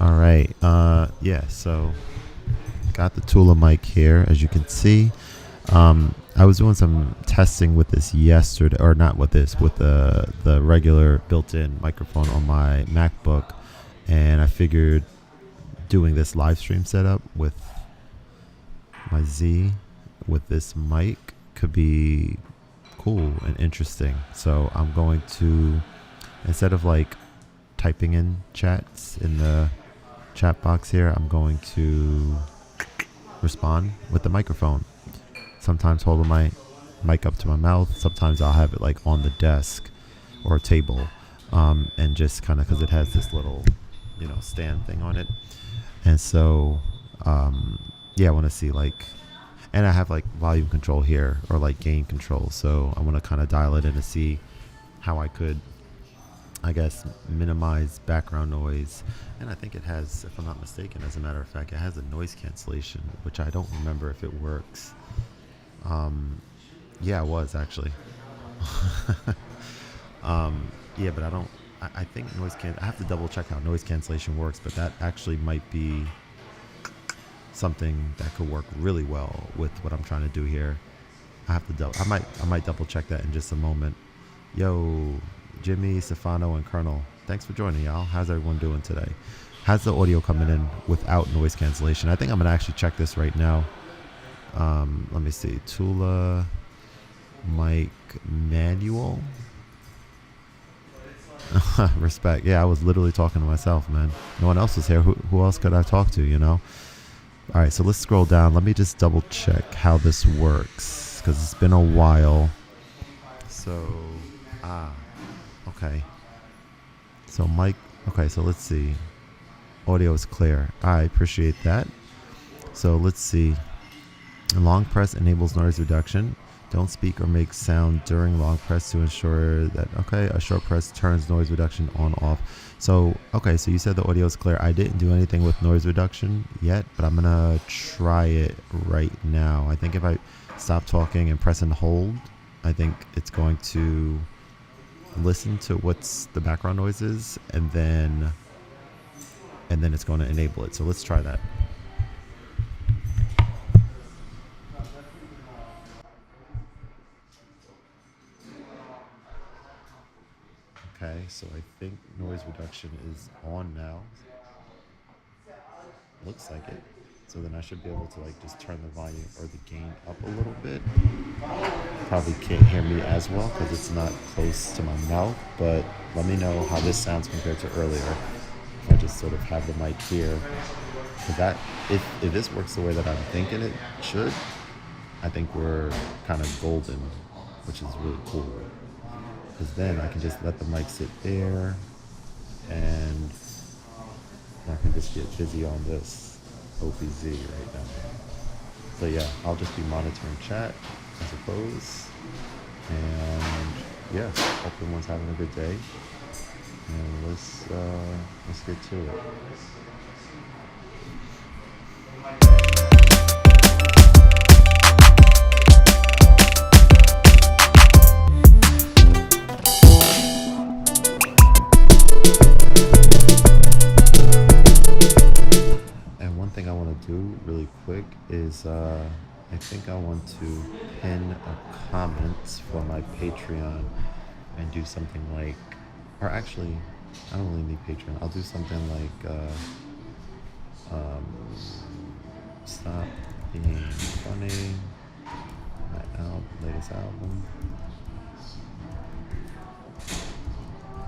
All right. Yeah. So got the Tula mic here, as you can see. I was doing some testing with this yesterday, or not with this, with the regular built-in microphone on my MacBook, and I figured doing this live stream setup with my Z with this mic could be cool and interesting. So I'm going to, instead of like typing in chats in the chat box here, I'm going to respond with the microphone. Sometimes hold my mic up to my mouth. Sometimes I'll have it like on the desk or table, and just kind of, because it has this little, stand thing on it. And so, yeah, I want to see like, and I have like volume control here or like gain control. So I want to kind of dial it in to see how I could, I guess, minimize background noise. And I think it has, if I'm not mistaken, as a matter of fact, it has a noise cancellation, which I don't remember if it works. Yeah, it was actually. Yeah, but I don't. I think I have to double check how noise cancellation works, but that actually might be something that could work really well with what I'm trying to do here. I have to double. I might double check that in just a moment. Yo, Jimmy, Stefano, and Colonel, thanks for joining, y'all. How's everyone doing today? How's the audio coming in without noise cancellation? I think I'm gonna actually check this right now. Let me see. Tula mic manual. Respect. Yeah, I was literally talking to myself, man. No one else was here. Who else could I talk to, All right, so let's scroll down. Let me just double check how this works, because it's been a while. So, okay. So mic, okay, so let's see. Audio is clear. I appreciate that. So let's see. Long press enables noise reduction. Don't speak or make sound during long press to ensure that, okay, a short press turns noise reduction on off. So, okay, so you said the audio is clear. I didn't do anything with noise reduction yet, but I'm going to try it right now. I think if I stop talking and press and hold, I think it's going to listen to what's the background noise is, and then it's going to enable it. So let's try that. Okay, so I think noise reduction is on now. Looks like it. So then I should be able to like just turn the volume or the gain up a little bit. Probably can't hear me as well because it's not close to my mouth, but let me know how this sounds compared to earlier. If I just sort of have the mic here. Because that, if this works the way that I'm thinking it should, I think we're kind of golden, which is really cool. Because then I can just let the mic sit there, and I can just get busy on this OPZ right now. So yeah, I'll just be monitoring chat, I suppose. And yeah, hope everyone's having a good day. And let's get to it. Do really quick is I think I want to pin a comment for my Patreon and do something like, or actually I don't really need Patreon. I'll do something like stop being funny, my latest album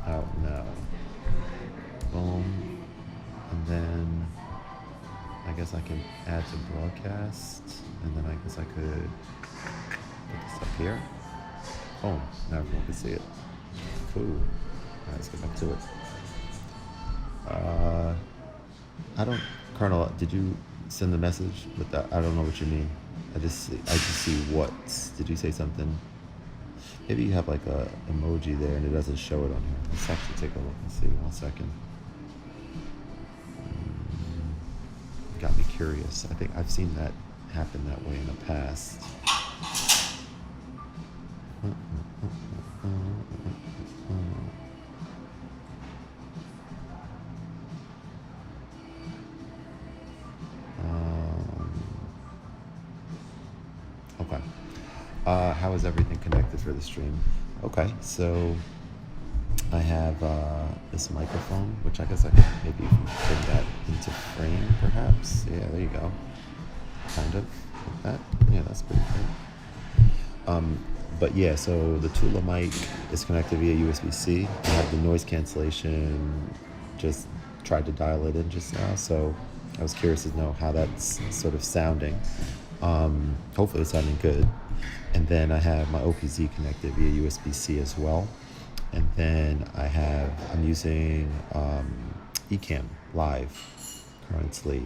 out now, boom, and then I guess I can add to broadcast, and then I guess I could put this up here. Boom, now everyone can see it. Cool. Alright, let's get back to it. I don't, Colonel, did you send the message with that? I don't know what you mean. I just see what. Did you say something? Maybe you have like a emoji there and it doesn't show it on here. Let's actually take a look and see. 1 second. Got me curious. I think I've seen that happen that way in the past. How is everything connected for the stream? Okay, so I have this microphone, which I guess I could maybe bring that into frame, perhaps. Yeah, there you go. Kind of like that. Yeah, that's pretty good. But yeah, so the Tula mic is connected via USB-C. I have the noise cancellation. Just tried to dial it in just now, so I was curious to know how that's sort of sounding. Hopefully, it's sounding good. And then I have my OPZ connected via USB-C as well. And then I'm using Ecamm Live currently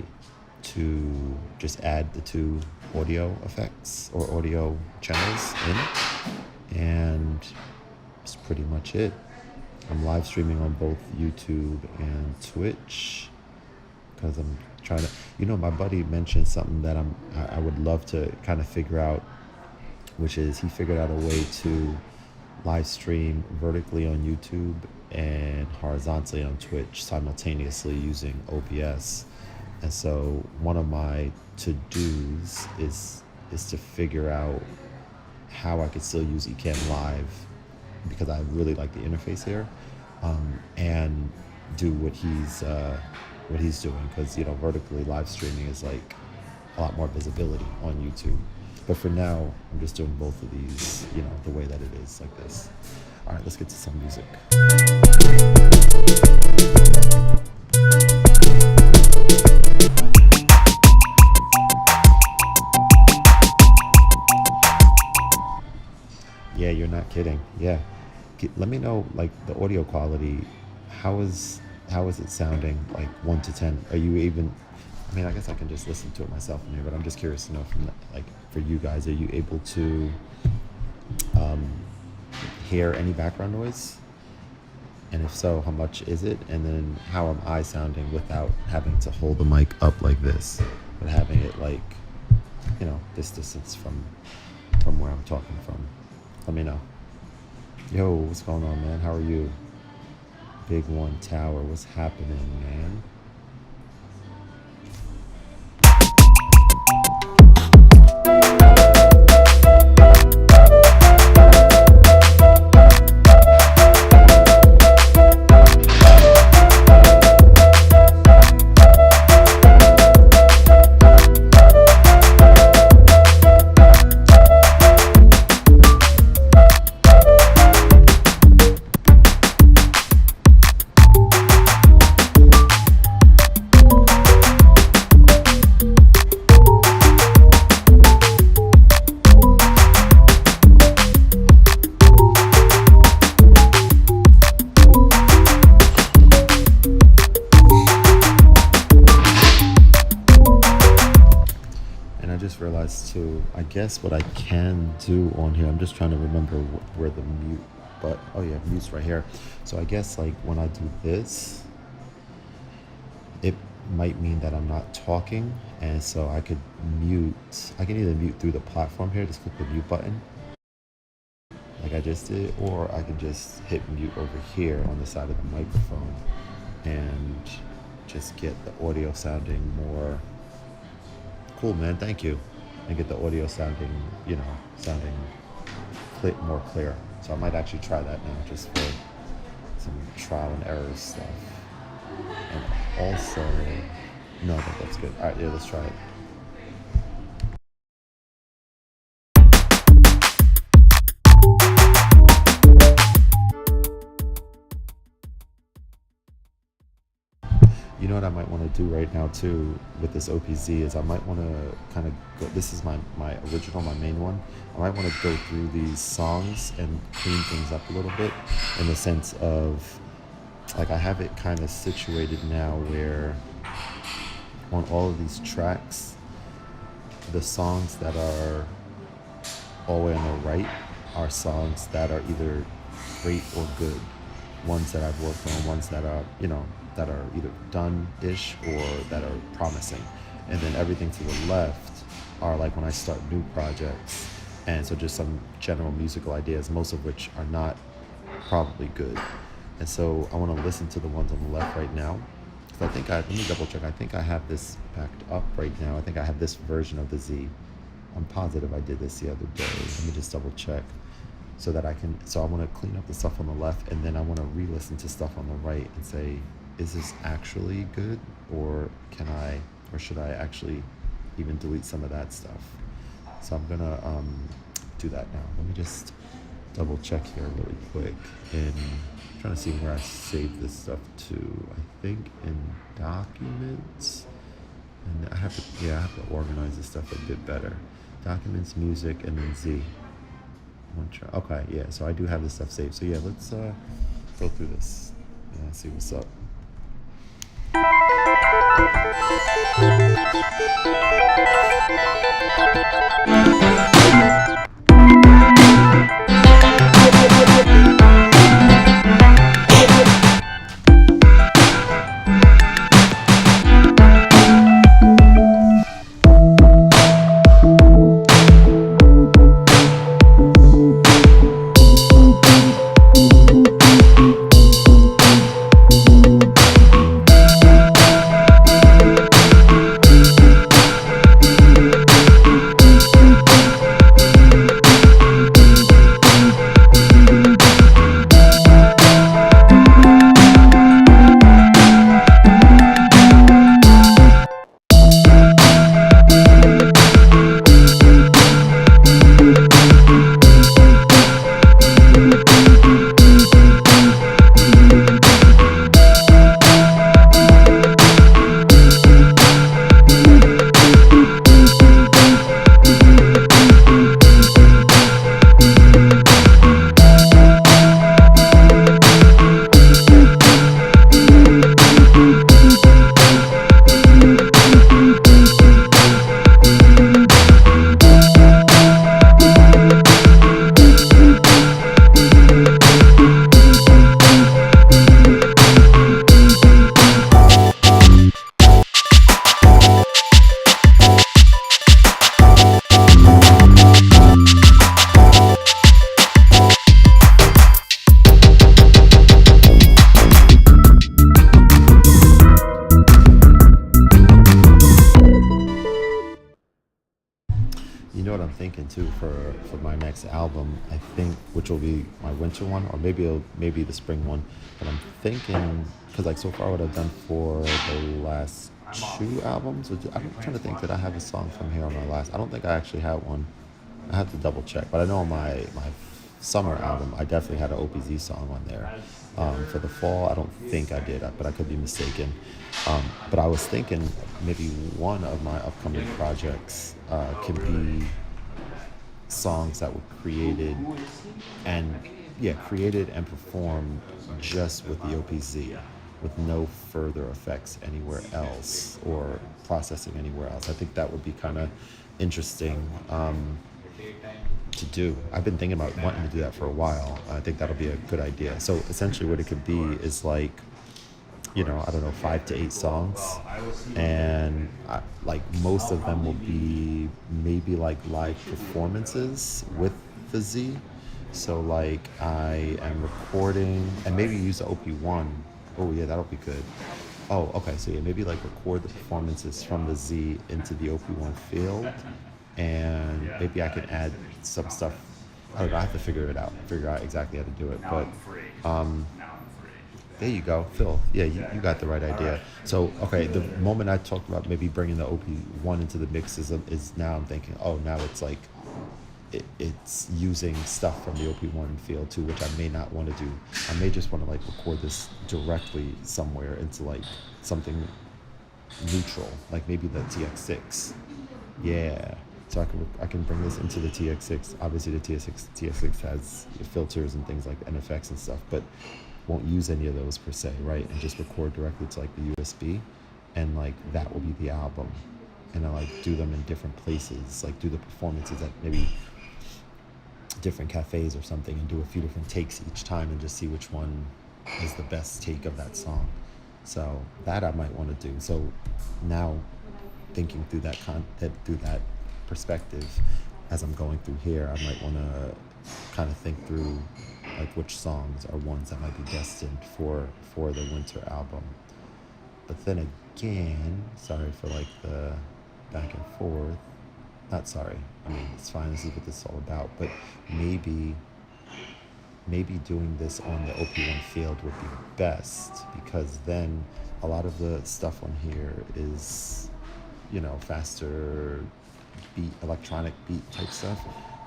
to just add the two audio effects or audio channels in. And that's pretty much it. I'm live streaming on both YouTube and Twitch because I'm trying to, my buddy mentioned something that I would love to kind of figure out, which is he figured out a way to live stream vertically on YouTube and horizontally on Twitch simultaneously using OBS. And so one of my to-dos is to figure out how I could still use Ecamm Live because I really like the interface here, and do what he's doing because vertically live streaming is like a lot more visibility on YouTube. But for now, I'm just doing both of these, the way that it is, like this. All right, let's get to some music. Yeah, you're not kidding. Yeah. Let me know, like, the audio quality. How is it sounding, like, 1 to 10? Are you even... I mean, I guess I can just listen to it myself in here, but I'm just curious to know for you guys, are you able to hear any background noise? And if so, how much is it? And then how am I sounding without having to hold the mic up like this, but having it like, this distance from where I'm talking from? Let me know. Yo, what's going on, man? How are you? Big One Tower, what's happening, man? Realized too, I guess what I can do on here, I'm just trying to remember where the mute, but oh yeah, mute's right here. So I guess like when I do this, it might mean that I'm not talking, and so I can either mute through the platform here, just click the mute button like I just did, or I can just hit mute over here on the side of the microphone and just get the audio sounding more cool, man. Thank you. And get the audio sounding, more clear. So I might actually try that now, just for some trial and error stuff. And also, no, I think that's good. All right, yeah, let's try it. You know what I might want to do right now too with this OPZ is I might want to kind of go, this is my original, my main one. I might want to go through these songs and clean things up a little bit, in the sense of, like, I have it kind of situated now where on all of these tracks, the songs that are all the way on the right are songs that are either great or good. Ones that I've worked on, ones that are, that are either done-ish or that are promising. And then everything to the left are like when I start new projects. And so just some general musical ideas, most of which are not probably good. And so I want to listen to the ones on the left right now. Because let me double check. I think I have this backed up right now. I think I have this version of the Z. I'm positive I did this the other day. Let me just double check so that I can. So I want to clean up the stuff on the left, and then I want to re-listen to stuff on the right and say, is this actually good, or or should I actually even delete some of that stuff? So I'm gonna do that now. Let me just double check here really quick. And I'm trying to see where I saved this stuff to. I think in documents. And I have to organize this stuff a bit better. Documents, music, and then Z. Okay, yeah, so I do have this stuff saved. So yeah, let's go through this. Yeah, see what's up. You know what I'm thinking too for my next album, I think, which will be my winter one, or maybe the spring one. But I'm thinking, because like so far what I've done for the last two albums, I'm trying to think, did I have a song from here on my last? I don't think I actually had one. I have to double check, but I know on my summer album I definitely had an OPZ song on there. For the fall, I don't think I did, but I could be mistaken. But I was thinking maybe one of my upcoming projects can be songs that were and created and performed just with the OPZ, with no further effects anywhere else or processing anywhere else. I think that would be kind of interesting to do. I've been thinking about wanting to do that for a while. I think that'll be a good idea. So essentially what it could be is like, I don't know, 5 to 8 songs, and like most of them will be maybe like live performances with the Z. So like I am recording, and maybe use the OP1. Oh yeah, that'll be good. Oh, okay, so yeah, maybe like record the performances from the Z into the OP1 field, and maybe I can add some stuff. I don't know, I have to figure out exactly how to do it, but there you go, Phil. Yeah, you got the right idea. So, okay, the moment I talked about maybe bringing the OP1 into the mix is now I'm thinking, oh, now it's like, it's using stuff from the OP1 field too, which I may not want to do. I may just want to like record this directly somewhere into like something neutral, like maybe the TX6. Yeah. So I can bring this into the TX6. Obviously the TX6 has filters and things like NFX and stuff, but won't use any of those per se, right? And just record directly to like the USB, and like that will be the album. And I like do them in different places, like do the performances at maybe different cafes or something, and do a few different takes each time, and just see which one is the best take of that song. So that I might want to do. So now thinking through through that perspective, as I'm going through here, I might want to kind of think through like which songs are ones that might be destined for the winter album. But then again, sorry for like the back and forth. not sorry. I mean, it's fine. This is what this is all about. But maybe maybe doing this on the OP1 field would be best, because then a lot of the stuff on here is, faster beat, electronic beat type stuff.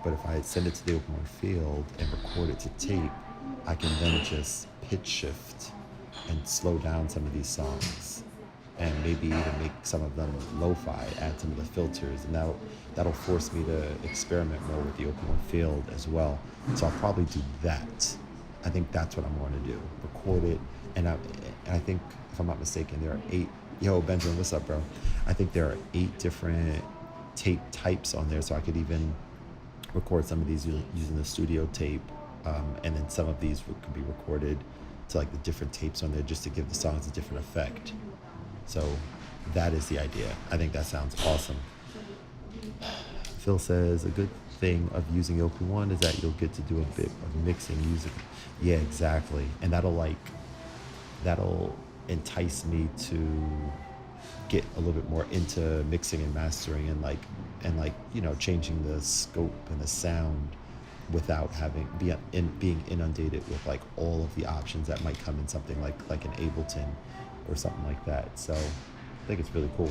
But if I send it to the OP1 field and record it to tape, I can then just pitch shift and slow down some of these songs, and maybe even make some of them lo-fi, add some of the filters, and that'll force me to experiment more with the open one field as well. So I'll probably do that. I think that's what I'm going to do. Record it, and I think, if I'm not mistaken, there are 8. Yo, Benjamin, what's up, bro? I think there are 8 different tape types on there, so I could even record some of these using the studio tape, and then some of these could be recorded to like the different tapes on there, just to give the songs a different effect. So that is the idea. I think that sounds awesome. Phil says a good thing of using OP1 is that you'll get to do a bit of mixing music. Yeah, exactly. And that'll entice me to get a little bit more into mixing and mastering, and changing the scope and the sound without being inundated with like all of the options that might come in something like an Ableton or something like that. So I think it's really cool.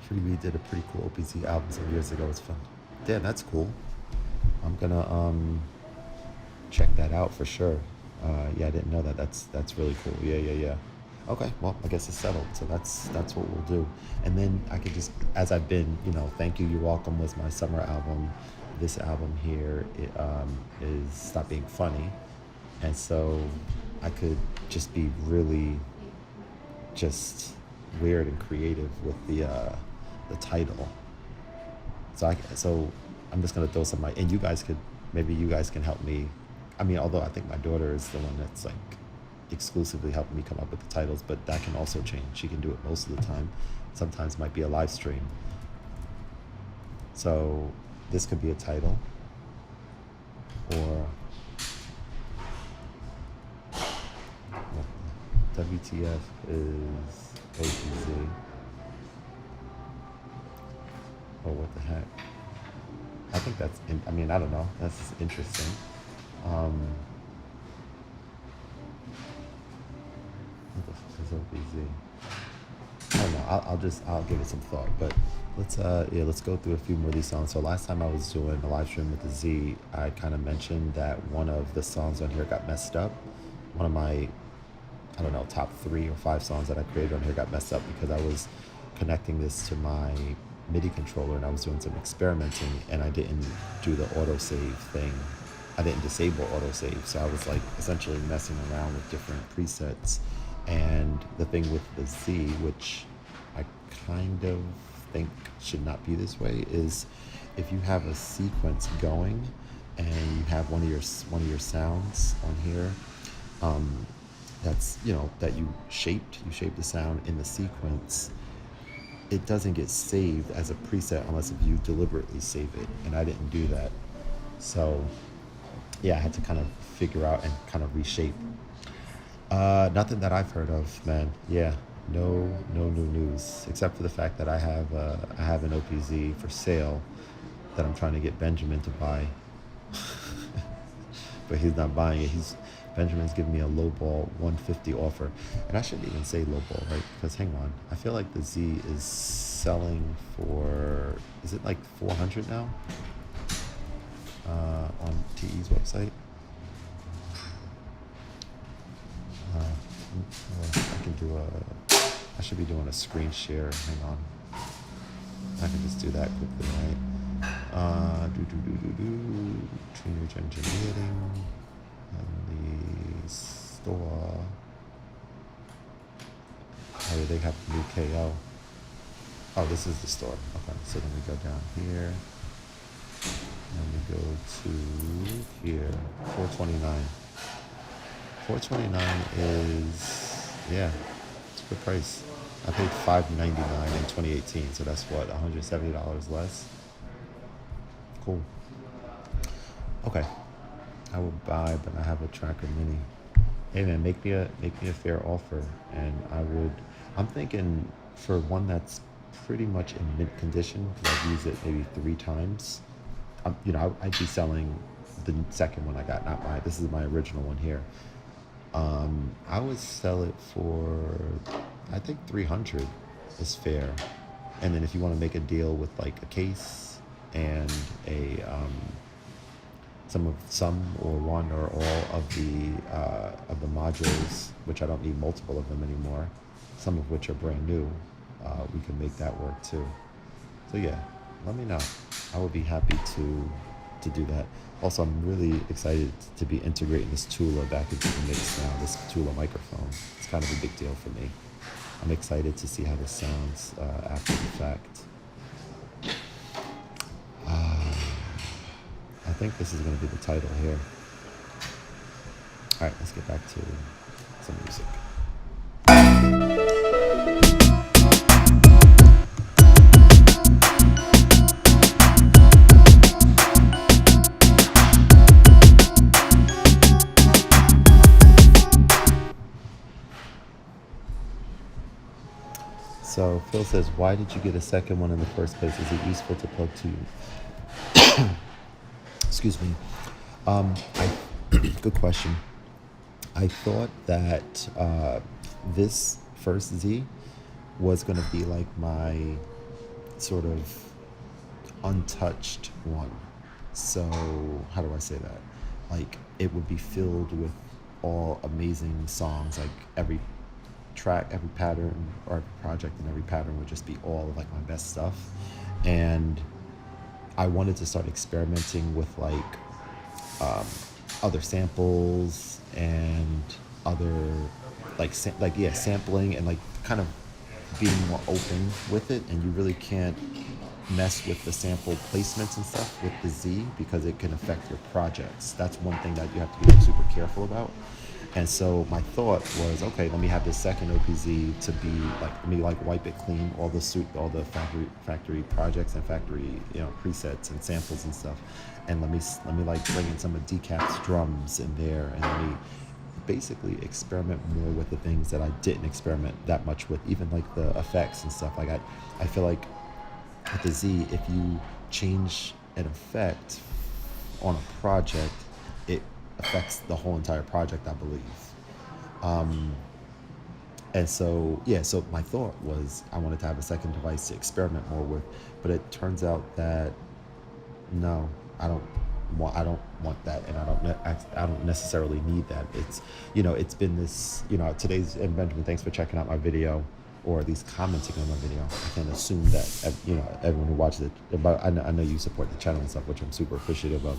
Freebie did a pretty cool OPZ album some years ago. It's fun. Damn, that's cool. I'm gonna check that out for sure. Yeah, I didn't know that. That's really cool. Yeah. Okay, well, I guess it's settled. So that's what we'll do. And then I could just, as I've been, Thank You, You're Welcome was my summer album. This album here is Stop Being Funny. And so I could just be really just weird and creative with the title. So I'm just gonna throw some, and maybe you guys can help me. I mean, although I think my daughter is the one that's like exclusively helping me come up with the titles, but that can also change. She can do it most of the time. Sometimes it might be a live stream. So this could be a title, or WTF is OPZ. Or what the heck? I think I don't know. That's just interesting. What the fuck is OPZ? I don't know. I'll give it some thought. But let's go through a few more of these songs. So last time I was doing a live stream with the Z, I kind of mentioned that one of the songs on here got messed up. One of my, I don't know, top 3 or 5 songs that I created on here got messed up because I was connecting this to my MIDI controller, and I was doing some experimenting, and I didn't do the autosave thing. I didn't disable autosave, so I was like essentially messing around with different presets. And the thing with the Z, which I kind of think should not be this way, is if you have a sequence going and you have one of your sounds on here, that's that you shaped the sound in the sequence, it doesn't get saved as a preset unless if you deliberately save it, and I didn't do that. So yeah, I had to kind of figure out and kind of reshape. Nothing that I've heard of, man. Yeah, no new news, except for the fact that I have an OPZ for sale that I'm trying to get Benjamin to buy. But he's not buying it. Benjamin's giving me a lowball 150 offer, and I shouldn't even say lowball, right? Because hang on, I feel like the Z is selling for, is it like 400 now on TE's website? I should be doing a screen share. Hang on, I can just do that quickly, right? Teenage engineering. And the store. Oh, they have new KO. Oh, this is the store. Okay, so then we go down here. And we go to here. 429. 429 is, yeah, it's a good price. I paid $599 in 2018, so that's what, $170 less. Cool. Okay. I will buy, but I have a Tracker Mini. Hey man, make me a fair offer, and I'm thinking for one that's pretty much in mint condition because I've used it maybe 3 times. I'd be selling the second one I got, not my. This is my original one here. I would sell it for, I think 300 is fair. And then if you want to make a deal with like a case and a some or one or all of the modules, which I don't need multiple of them anymore, some of which are brand new, we can make that work too. So yeah, let me know. I would be happy to do that. Also, I'm really excited to be integrating this Tula back into the mix now. This Tula microphone. It's kind of a big deal for me. I'm excited to see how this sounds after the fact. I think this is going to be the title here. All right, let's get back to some music. So Phil says, why did you get a second one in the first place? Is it useful to plug to? Excuse me. Good question. I thought that this first Z was going to be like my sort of untouched one. So how do I say that? Like it would be filled with all amazing songs, like every track, every pattern, or every project and every pattern would just be all of like my best stuff. And I wanted to start experimenting with like other samples and other sampling and like kind of being more open with it. And you really can't mess with the sample placements and stuff with the Z because it can affect your projects. That's one thing that you have to be super careful about. And so my thought was, okay, let me have this second OPZ to be like, let me like wipe it clean, all the factory projects and factory, presets and samples and stuff. And let me like bring in some of Decap's drums in there, and let me basically experiment more with the things that I didn't experiment that much with, even like the effects and stuff. Like I feel like with the Z, if you change an effect on a project, it affects the whole entire project, I believe. And so my thought was I wanted to have a second device to experiment more with, but it turns out that no, I don't want that, and I don't necessarily need that. It's been this, today's, and Benjamin, thanks for checking out my video, or at least commenting on my video. I can assume that everyone who watches it, but I know you support the channel and stuff, which I'm super appreciative of.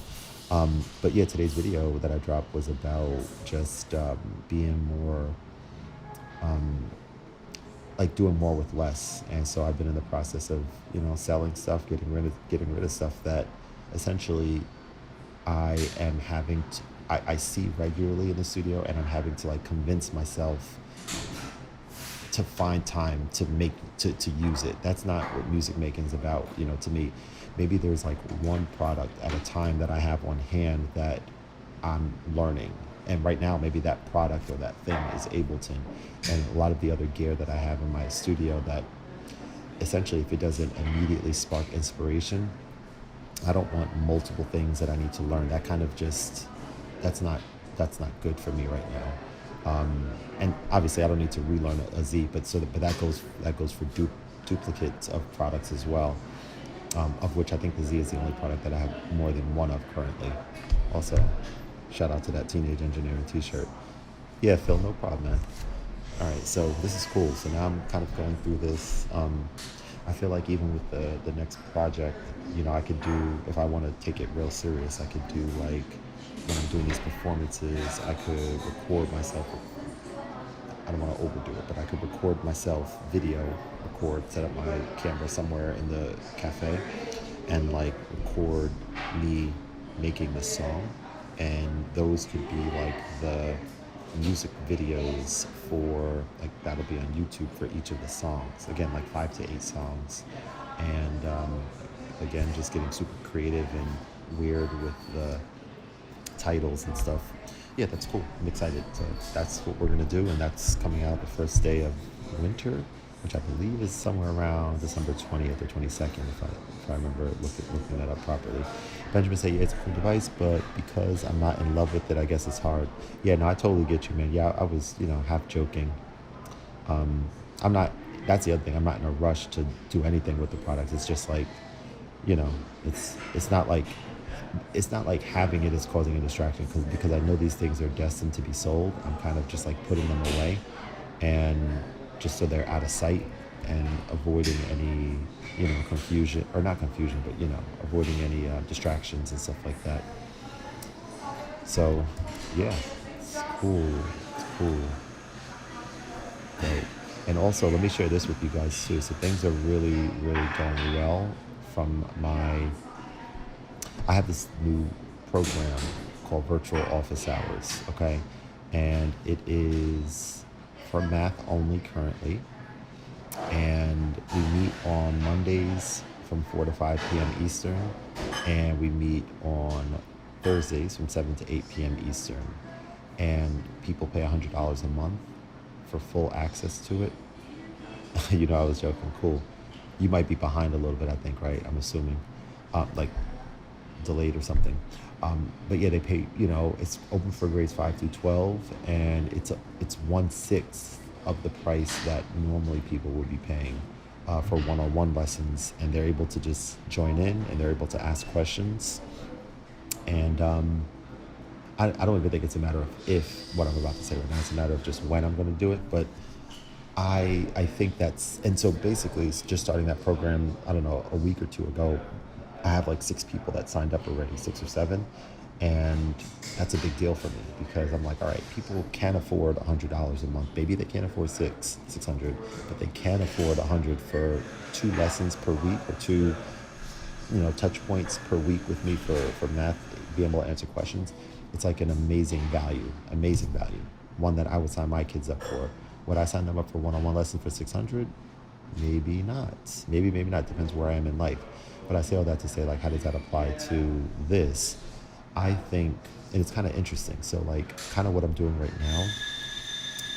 But yeah, today's video that I dropped was about just being more, like doing more with less. And so I've been in the process of, selling stuff, getting rid of stuff that essentially I am having to, I see regularly in the studio, and I'm having to like convince myself to find time to use it. That's not what music making is about, to me. Maybe there's like one product at a time that I have on hand that I'm learning. And right now, maybe that product or that thing is Ableton. And a lot of the other gear that I have in my studio that essentially, if it doesn't immediately spark inspiration, I don't want multiple things that I need to learn. That kind of just, that's not good for me right now. And obviously I don't need to relearn a Z, but that goes for duplicates of products as well. Of which I think the Z is the only product that I have more than one of currently. Also, shout out to that Teenage Engineering t-shirt. Yeah, Phil, no problem, man. All right, so this is cool. So now I'm kind of going through this. I feel like even with the next project, I could do, if I want to take it real serious, I could do like, when I'm doing these performances, I could record myself. I don't want to overdo it, but I could record myself, set up my camera somewhere in the cafe, and like record me making the song. And those could be like the music videos for, like, that'll be on YouTube for each of the songs. Again, like 5 to 8 songs. And again, just getting super creative and weird with the titles and stuff. Yeah, that's cool. I'm excited. So that's what we're gonna do, and that's coming out the first day of winter. which I believe is somewhere around December 20th or 22nd, if I remember looking that up properly. Benjamin said, yeah, it's a cool device, but because I'm not in love with it, I guess it's hard. Yeah, no, I totally get you, man. Yeah, I was, half joking. I'm not, that's the other thing. I'm not in a rush to do anything with the products. It's just like, you know, it's not like having it is causing a distraction because I know these things are destined to be sold. I'm kind of just like putting them away, and just so they're out of sight and avoiding any confusion, or not confusion, but avoiding any distractions and stuff like that. So yeah, it's cool. It's cool. Right. And also, let me share this with you guys too. So things are really, really going well from my. I have this new program called Virtual Office Hours. Okay, and it is for math only currently, and we meet on Mondays from 4 to 5 p.m. Eastern, and we meet on Thursdays from 7 to 8 p.m. Eastern. And people pay $100 a month for full access to it. I was joking. Cool. You might be behind a little bit, I think, right? I'm assuming. Like delayed or something. But yeah, they pay, it's open for grades 5 through 12, and it's 1/6 of the price that normally people would be paying for one-on-one lessons, and they're able to just join in and they're able to ask questions. And I don't even think it's a matter of if what I'm about to say right now. It's a matter of just when I'm going to do it. But I think and so basically, it's just starting that program, I don't know, a week or two ago, I have like 6 people that signed up already, 6 or 7. And that's a big deal for me because I'm like, all right, people can't afford $100 a month. Maybe they can't afford 600, but they can afford 100 for 2 lessons per week, or 2, touch points per week with me for math, being able to answer questions. It's like an amazing value, one that I would sign my kids up for. Would I sign them up for one-on-one lessons for 600? Maybe not. Maybe not. Depends where I am in life. But I say all that to say, like, how does that apply to this? I think, and it's kind of interesting. So, like, kind of what I'm doing right now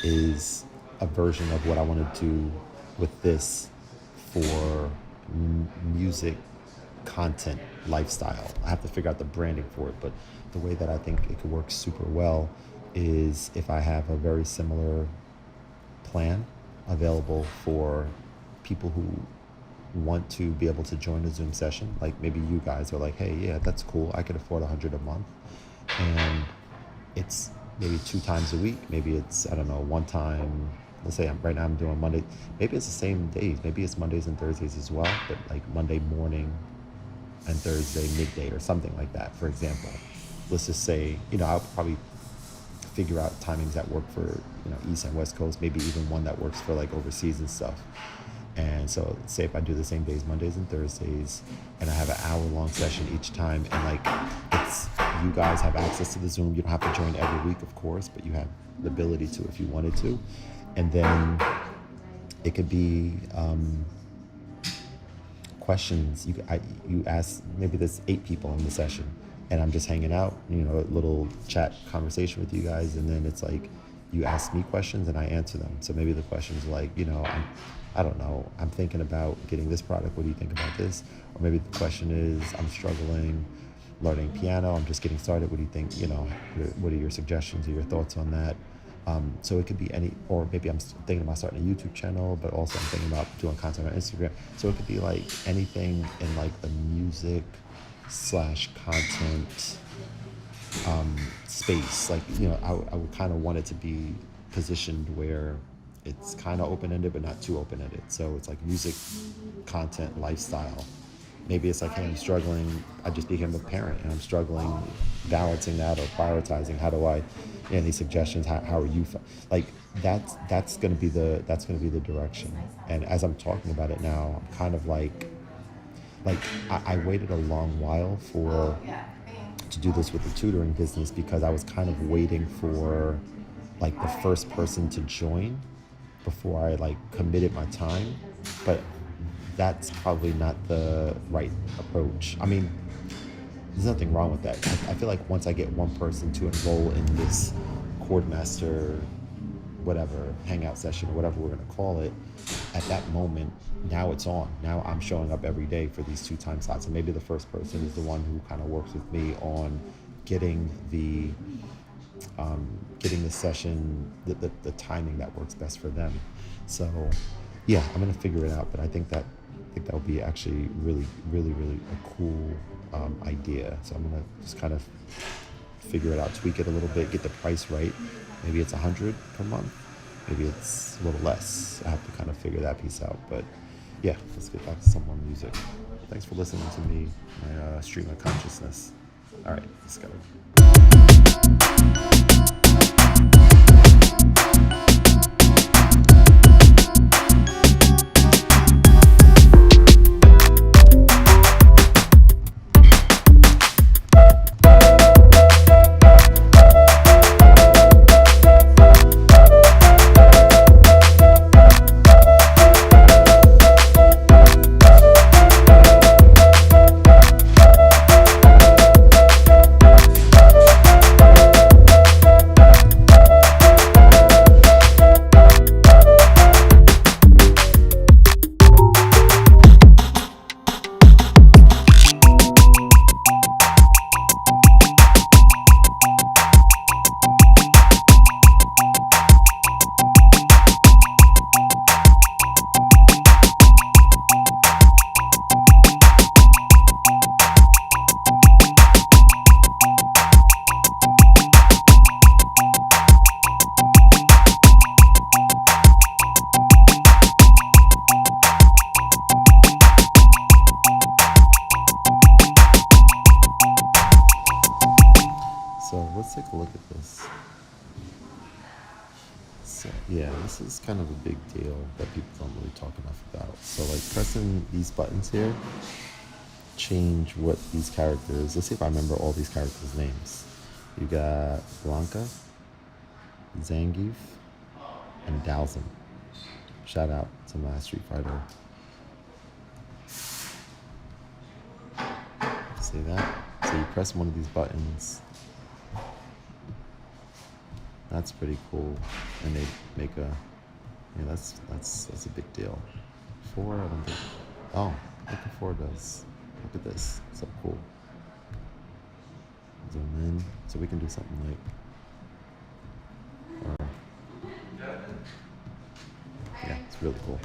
is a version of what I want to do with this for music content lifestyle. I have to figure out the branding for it, but the way that I think it could work super well is if I have a very similar plan available for people who want to be able to join a Zoom session. Like maybe you guys are like, hey, yeah, that's cool. I can afford 100 a month. And it's maybe 2 times a week. Maybe it's, I don't know, one time. Let's say right now I'm doing Monday. Maybe it's the same days. Maybe it's Mondays and Thursdays as well, but like Monday morning and Thursday midday or something like that, for example. Let's just say, I'll probably figure out timings that work for, East and West Coast, maybe even one that works for like overseas and stuff. And so say if I do the same days, Mondays and Thursdays, and I have an hour-long session each time, and like it's, you guys have access to the Zoom. You don't have to join every week, of course, but you have the ability to if you wanted to. And then it could be questions. You ask, maybe there's 8 people in the session, and I'm just hanging out, a little chat conversation with you guys, and then it's like you ask me questions and I answer them. So maybe the questions are like, I don't know, I'm thinking about getting this product. What do you think about this? Or maybe the question is, I'm struggling learning piano. I'm just getting started. What do you think? What are your suggestions or your thoughts on that? So it could be any, or maybe I'm thinking about starting a YouTube channel, but also I'm thinking about doing content on Instagram. So it could be like anything in like the music / content space. Like, I would kind of want it to be positioned where it's kind of open-ended, but not too open-ended. So it's like music, content, lifestyle. Maybe it's like, hey, I'm struggling. I just became a parent and I'm struggling balancing that or prioritizing. How do I, any suggestions? How are you? Like that's going to be the direction. And as I'm talking about it now, I'm kind of like I waited a long while to do this with the tutoring business because I was kind of waiting for like the first person to join before I like committed my time. But that's probably not the right approach. I mean, there's nothing wrong with that. I feel like once I get one person to enroll in this Chordmaster whatever hangout session or whatever we're going to call it, at that moment, now it's on. Now I'm showing up every day for these 2 time slots, and maybe the first person is the one who kind of works with me on getting the session, the timing that works best for them. So yeah, I'm gonna figure it out, but I think that would be actually really a cool idea. So I'm gonna just kind of figure it out, tweak it a little bit, get the price right. Maybe it's 100 per month, maybe it's a little less. I have to kind of figure that piece out. But yeah, let's get back to some more music. Thanks for listening to me, my stream of consciousness. All right, let's go. So let's take a look at this. So yeah, this is kind of a big deal that people don't really talk enough about. So like pressing these buttons here change what these characters, let's see if I remember all these characters' names. You got Blanca, Zangief, and Dhalsim. Shout out to my Street Fighter. See that? So you press one of these buttons. That's pretty cool, and they make a, yeah, that's a big deal. 4, I don't think. Oh, look at 4 does. Look at this, so cool. Zoom in, so we can do something like, yeah, it's really cool.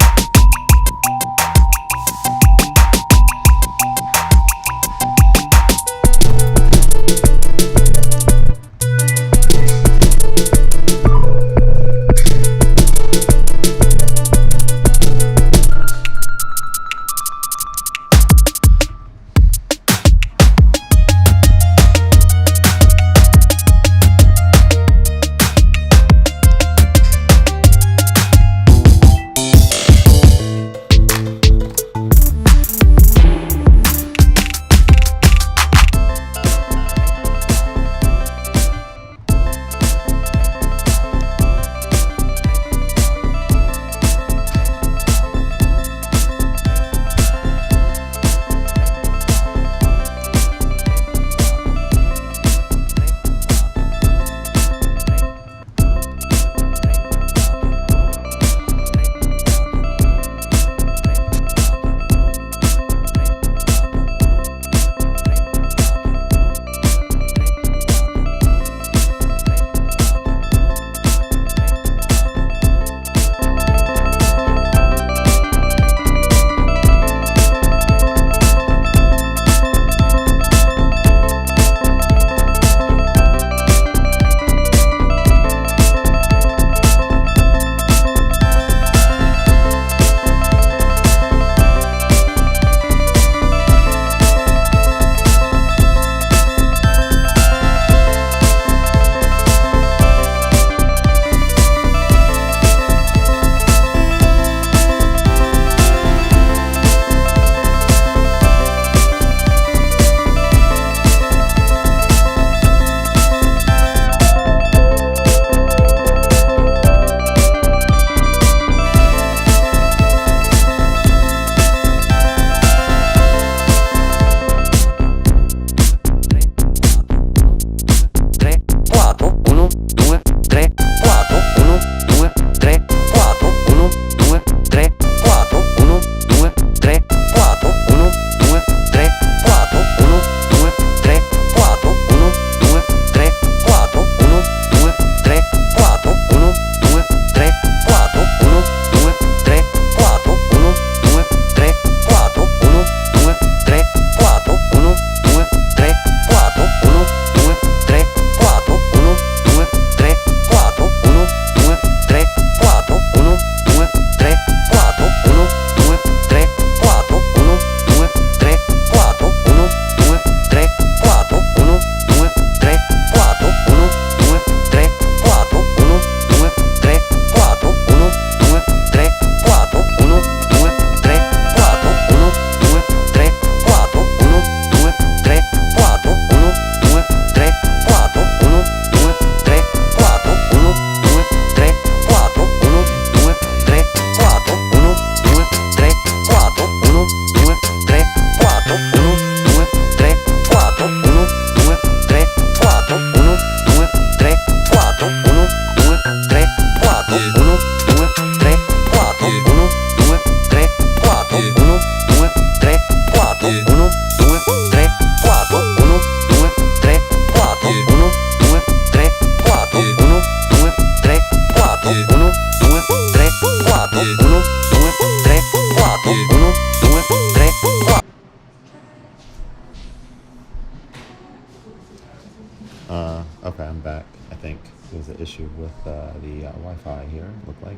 Wi-Fi here, look like.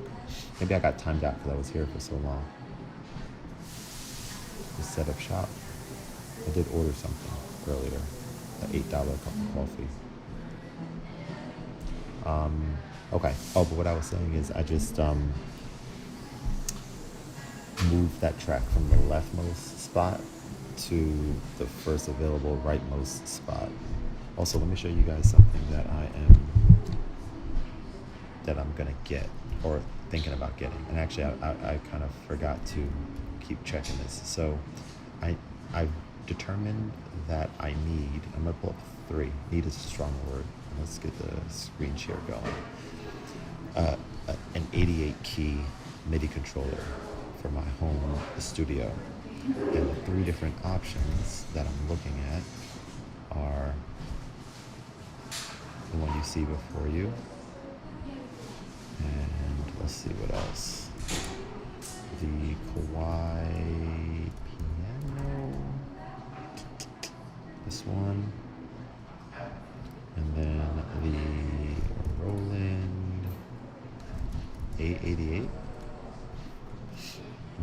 Maybe I got timed out because I was here for so long. Just set up shop. I did order something earlier, an $8 cup of coffee. Okay. Oh, but what I was saying is I just moved that track from the leftmost spot to the first available rightmost spot. Also, let me show you guys something that I'm gonna get or thinking about getting. And actually, I kind of forgot to keep checking this. So, I've determined that I need. I'm gonna pull up 3. Need is a strong word. Let's get the screen share going. An 88 key MIDI controller for my home studio. And the 3 different options that I'm looking at are the one you see before you. And let's see what else. The Kawai piano. This one. And then the Roland A88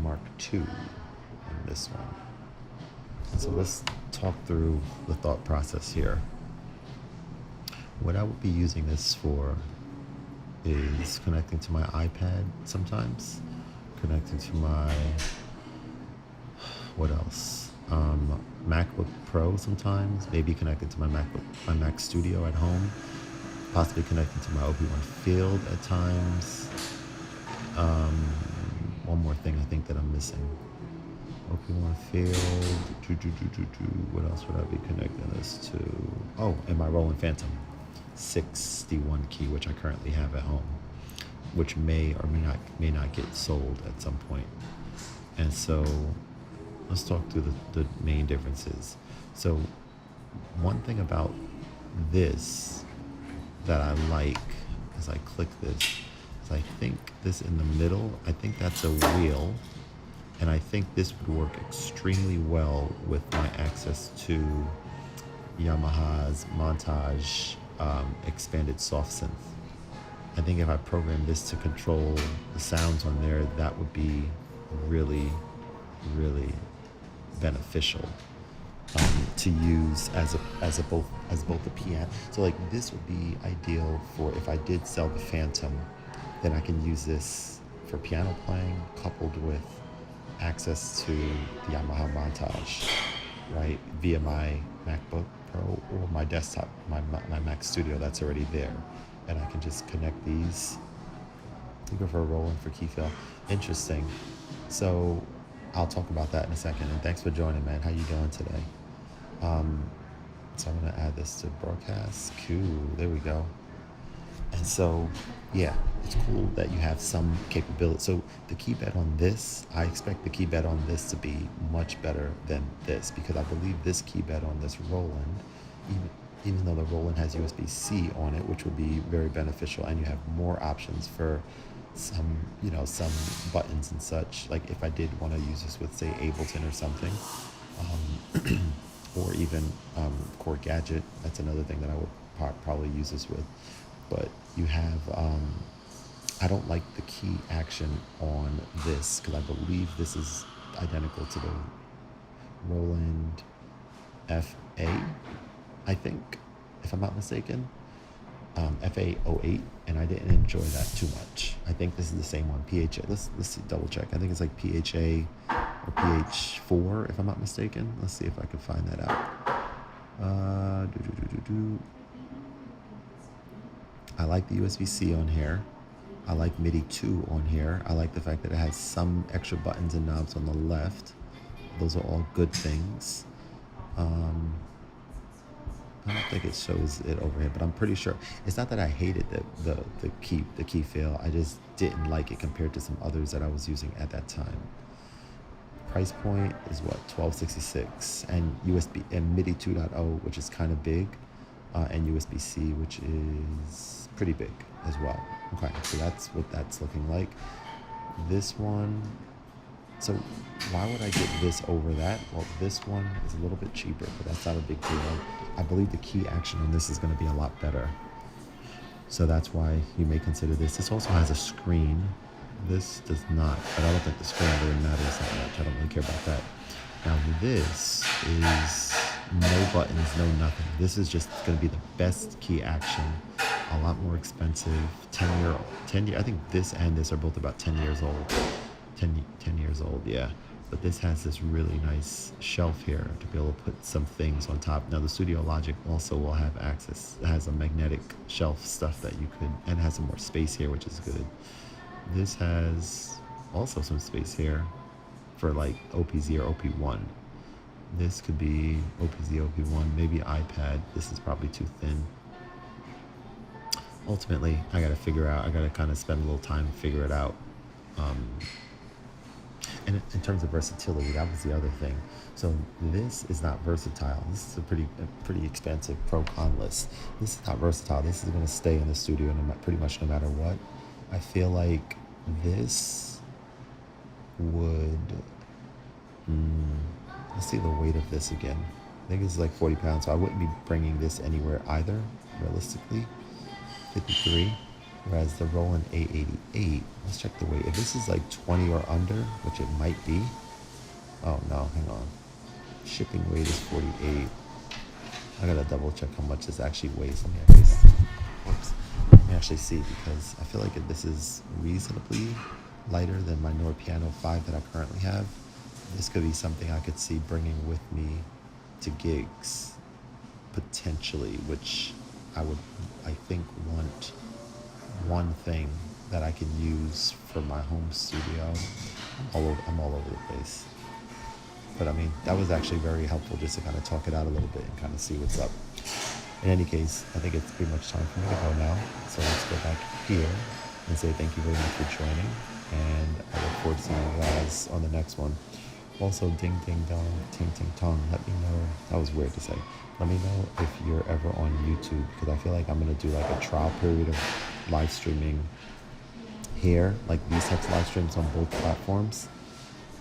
Mark II in this one. So let's talk through the thought process here. What I would be using this for is connecting to my iPad sometimes, connecting to my, what else? MacBook Pro sometimes, maybe connecting to my Mac Studio at home, possibly connecting to my OP1 Field at times. One more thing I think that I'm missing. OP1 Field, what else would I be connecting this to? Oh, and my Roland Phantom 61 key, which I currently have at home, which may or may not get sold at some point. And so let's talk through the main differences. So one thing about this that I like as I click this is I think this in the middle, I think that's a wheel, and I think this would work extremely well with my access to Yamaha's Montage expanded soft synth. I think if I program this to control the sounds on there, that would be really, really beneficial to use as both a piano. So like this would be ideal for if I did sell the Phantom, then I can use this for piano playing coupled with access to the Yamaha Montage, right, via my MacBook Pro or my desktop, my Mac Studio that's already there, and I can just connect these. You prefer Roland for key fill. Interesting. So I'll talk about that in a second. And thanks for joining, man. How you doing today? So I'm gonna add this to broadcast. Cool. There we go. And so, yeah, it's cool that you have some capability. So the keypad on this, I expect the keypad on this to be much better than this, because I believe this keypad on this Roland, even though the Roland has USB-C on it, which would be very beneficial, and you have more options for some buttons and such. Like if I did want to use this with, say, Ableton or something, or even Core Gadget, that's another thing that I would probably use this with. But you have, I don't like the key action on this, because I believe this is identical to the Roland FA, I think, if I'm not mistaken, FA08, and I didn't enjoy that too much. I think this is the same one, PHA. Let's see, double check. I think it's like PHA or PH4, if I'm not mistaken. Let's see if I can find that out. I like the USB-C on here. I like MIDI 2 on here. I like the fact that it has some extra buttons and knobs on the left. Those are all good things. I don't think it shows it over here, but I'm pretty sure. It's not that I hated the key fill. I just didn't like it compared to some others that I was using at that time. Price point is what, $12.66, and USB and MIDI 2.0, which is kind of big, and USB-C, which is pretty big as well. Okay, so that's what that's looking like. This one, so why would I get this over that? Well, this one is a little bit cheaper, but that's not a big deal. I believe the key action on this is going to be a lot better. So that's why you may consider this. This also has a screen. This does not, but I don't think the screen really matters that much. I don't really care about that. Now this is no buttons, no nothing. This is just going to be the best key action. A lot more expensive. 10 year. I think this and this are both about 10 years old. 10 years old, yeah. But this has this really nice shelf here to be able to put some things on top. Now the Studio Logic also will have access. It has a magnetic shelf stuff that you could, and it has some more space here, which is good. This has also some space here for like OPZ or OP1. This could be OPZ, OP1, maybe iPad. This is probably too thin. Ultimately, I gotta figure out, I gotta kind of spend a little time to figure it out. And in terms of versatility, that was the other thing. So this is not versatile. This is a pretty expensive pro-con list. This is not versatile. This is going to stay in the studio pretty much no matter what. I feel like this would... let's see the weight of this again. I think it's like 40 pounds, so I wouldn't be bringing this anywhere either, realistically. 53. Whereas the Roland A88, let's check the weight. If this is like 20 or under, which it might be. Oh no, hang on. Shipping weight is 48. I gotta double check how much this actually weighs. Let me actually see, because I feel like if this is reasonably lighter than my Nord Piano 5 that I currently have, this could be something I could see bringing with me to gigs, potentially, which I think want one thing that I can use for my home studio. I'm all over the place. But I mean, that was actually very helpful just to kind of talk it out a little bit and kind of see what's up. In any case, I think it's pretty much time for me to go now. So let's go back here and say thank you very much for joining. And I look forward to seeing you guys on the next one. Also, ding, ding, dong, ting, ting, tong. Let me know. That was weird to say. Let me know if you're ever on YouTube, because I feel like I'm going to do like a trial period of live streaming here, like these types of live streams on both platforms.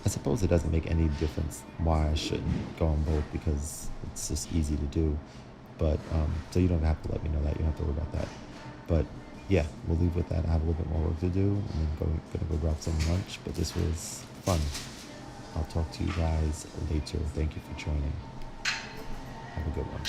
I suppose it doesn't make any difference why I shouldn't go on both, because it's just easy to do. But so you don't have to let me know that. You don't have to worry about that. But yeah, we'll leave with that. I have a little bit more work to do, and then gonna go grab some lunch. But this was fun. I'll talk to you guys later. Thank you for joining. Have a good one.